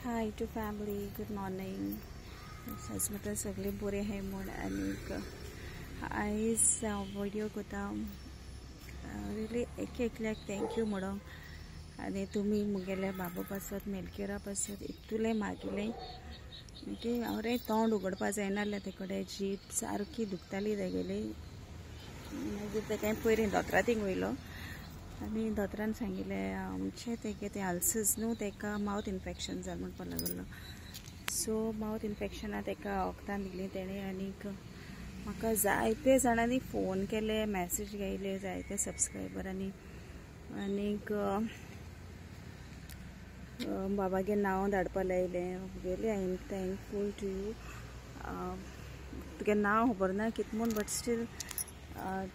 High to family, good morning. आज म्हाका सगळे बरे आहाय म्हूण आनीक आयज व्हिडिओ कोता रियली एकल्याक थँक्यू म्हणून. आनी तुमी मुगेले बाबा पासत मेलकेरा पासत इतुले मागिले की हांव तोंड उगडपा जायनासलें. ते कडेन जीप सारकी दुखताली तेगेली. मागीर तेका पयलीं दोतोरा थिंग वयलो आनी दोतोरान सांगिल्लें आमचे तेगे ते आल्सर्स न्हू, तेका मावथ इन्फेक्शन जालें म्हणपा लागलो. सो मावथ इन्फेक्शना तेका वखदां दिलीं तेणें. आनीक म्हाका जायते जाणांनी फोन केले, मॅसेज घायले, जायते सबस्क्रायबरांनी. आनीक बाबागे नांव धाडपा लायलें. Really I am thankful to you. तुगे नांव खबर ना कितें म्हूण, बट स्टील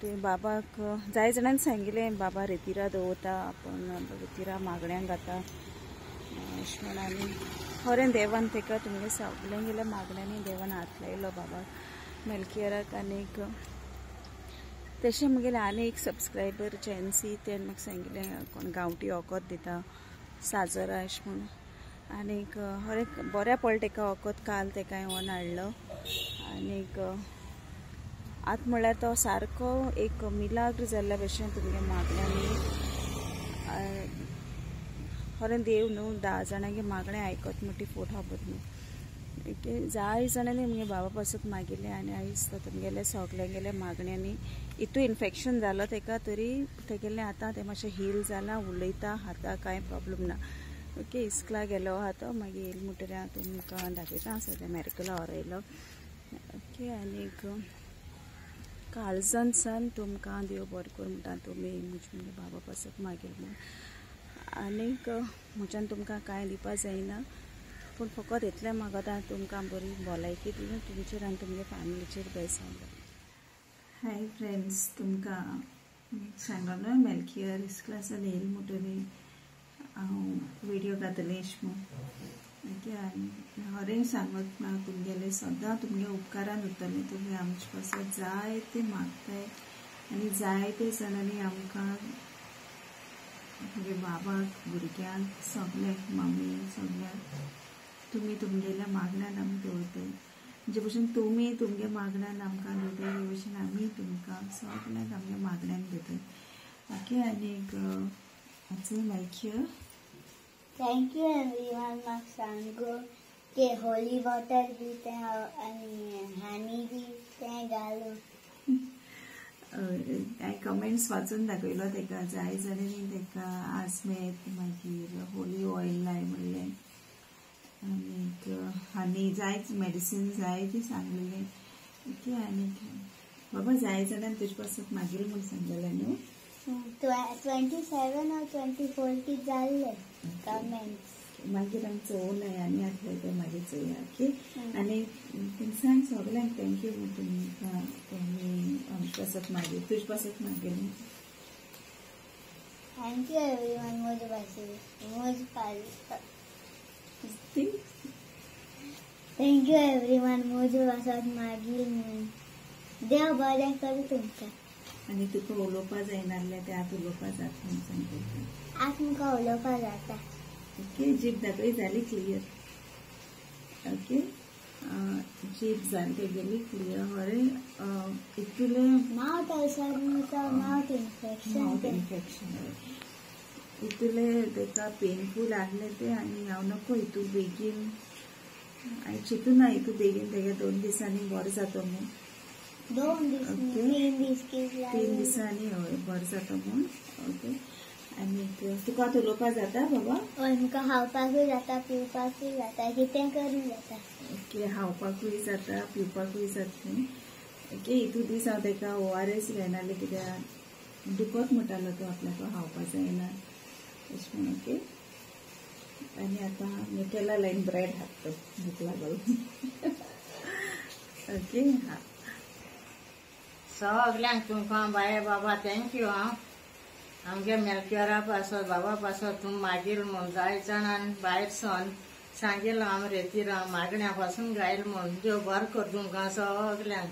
ते बाबाक जाय जाणांनी सांगिल्लें बाबा रेतीरा दवरता, आपूण रेतीरा मागण्यांक घाता अशें म्हण. आनी खरें देवान तेका तुमगे सगळ्यांक गेल्या मागण्यांनी देवान हात लायलो बाबाक मेलकियराक. आनीक तशें मुगेलें आनी एक सबस्क्रायबर जेन्सी तेणें म्हाका सांगिल्लें कोण गांवठी वखद दिता साजरा अशें म्हूण. आनीक खरें बऱ्या पडलें तेका वखद. काल तेका व्हरून हाडलो. आनीक आतां म्हणल्यार तो सारको एक मिलाग्र जाल्ल्या भशेन तुमगे मागण्यांनी. खरें देव न्हू 10 जाणांगे मागणें आयकत म्हूण ती फोट खबर न्हू. ओके, जाय जाणांनी मुगे बाबा पासत मागिल्लें आनी आयज तो तुमगेले सगळ्यांगेले मागण्यांनी. इतू इन्फेक्शन जालो तेका, तरी तेगेलें आतां तें मातशें हील जालां, उलयता खाता, कांय प्रॉब्लम ना. ओके, इस्कला गेलो आहा तो, मागीर येयलो म्हणटरी हांव तुमकां दाखयता सद्या मॅरिकला व्हरोयलो. ओके, आनीक काळजान सान तुमकां देव बरें करूं म्हणटा तुमी मुगे बाबा पासत मागील म्हूण. आनीक म्हज्यान तुमकां कांय दिवपा जायना, पूण फकत इतलें मागता तुमकां बरी भलायकी दिवन तुमचेर आनी तुमगे फॅमिलीचेर बेसांव. हाय फ्रेंड्स, तुमकां सांगलो न्हू मेलकियर इस्कलासान येयलो म्हणटरी हांव विडियो घातलें अशें म्हूण. ओके, आनी खरें सांगत ना तुमगेले सदां तुमगे उपकारान उरतलें. तुमी आमचे पासत जायते मागताय आनी जायते जाणांनी आमकां तुमगे बाबाक, भुरग्यांक, सगळ्यांक, मम्मी सगळ्यांक तुमी तुमगेल्या मागण्यान आमकां दवरताय. जे भशेन तुमी तुमगे मागण्यान आमकां दवरताय ते भशेन आमी तुमकां सगळ्यांक आमगे मागण्यान दिताय. ओके, आनीक मेलकियर थैंक यू एवरीवन. म्हाका सांगो की होली वॉटर बी तें आनी हनी बी तें घालून. हांवें कमेंट्स वाचून दाखयलो तेका. जाय जाणांनी तेका आस्मेत, मागीर होली ऑयल लाय म्हणलें, आनीक हनी जायच मेडिसीन जाय ती सांगलेलें. ओके, आनीक बाबा जाय जाणांनी तुजे पासत मागील म्हूण सांगलेलें न्हू. 27 और 24 की जाल्ले कमेंट्स. मागीर आमी चोवनाय आनी आसले ते मागीर चोवया. ओके, आनी तुमकां सांग सगळ्यांक थँक्यू म्हूण तुमकां तुमी आमचे पासत मागीर तुजे पासत मागीर. Thank you everyone. मुझे थैंक यू एवरीवन मुझे पासत मागील म्हूण. देव बरें करूं तुमकां. आनी तुका उलोवपा जायनासलें तें आतां उलोवपा जाता म्हूण सांगता. आतां म्हाका उलोवपा जाता. ओके, जीप दाखय जाली क्लियर. ओके, जीप जाली तेगेली क्लियर. खरें इतुलें माउथ अल्सर माउथ इन्फेक्शन इतुलें तेका पेनफूल आहलें तें. आनी हांव नको हितू बेगीन हांवें चिंतून ना हितू बेगीन तेगे 2 दिसांनी बरो जातो म्हूण. 3 दिसांनी हय बरो जाता म्हूण. ओके, आनीक तुका आतां उलोवपा जाता बाबा? हय, म्हाका खावपाकूय जाता, पिवपाकूय जाता, कितें करूंक जाता. ओके, खावपाकूय जाता, पिवपाकूय जाता. ओके, हितू दीस हांव तेका ORS घायनासलें कित्याक दुखत म्हणटालो तो आपल्याक खावपा जायना अशें म्हूण. ओके, आनी आतां न्यूटेला लायन ब्रेड हाडटा भूक लागून. ओके, हा सगळ्यांक तुमकां बाये बाबा थँक्यू. आमगे मेलकियरा पासत बाबा पासत तुम मागील म्हूण जाय जाणांनी भायर सावन सांगिल्लो आमी रेतीरा मागण्या पासून गायल म्हूण. देव बरें कर तुमकां सगळ्यांक.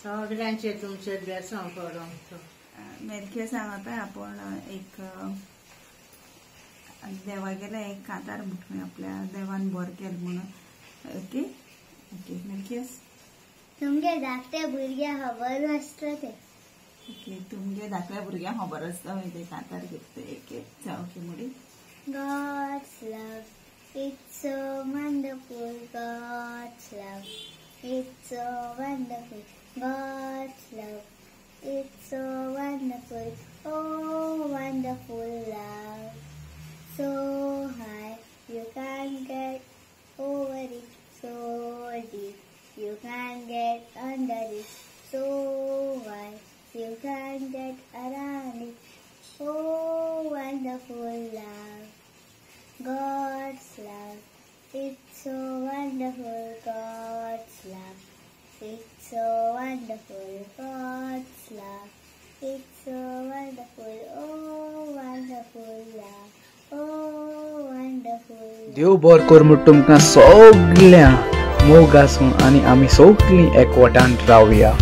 सगळ्यांचेर तुमचेर बेसांव पडों. मेलखे सांगत आहे आपण एक देवा गेला एक कातार म्हणून आपल्या देवान बर केलं म्हणून ओके ओके मेलखेस तुमगे धाकटे भुरगे खबर आसता ते ओके तुमगे धाकल्या भुरग्यांक खबर आसता ते कातार घेतले ओके ओके मुडी God's love, it's so wonderful. God's love, it's so wonderful. God's love, it's so wonderful. Oh, wonderful love. So high, you can't get over it. So deep, you can't get under it. So wide, you can't get around it. Oh, wonderful love. God's love, it's so wonderful. God's love, it's so wonderful. God's love, it's so wonderful. Oh, wonderful love. Oh, wonderful love. देव बर कर म्हूण तुमकां सगळ्यांक मोग आसूं आनी आमी सगळीं एकवटान रावया.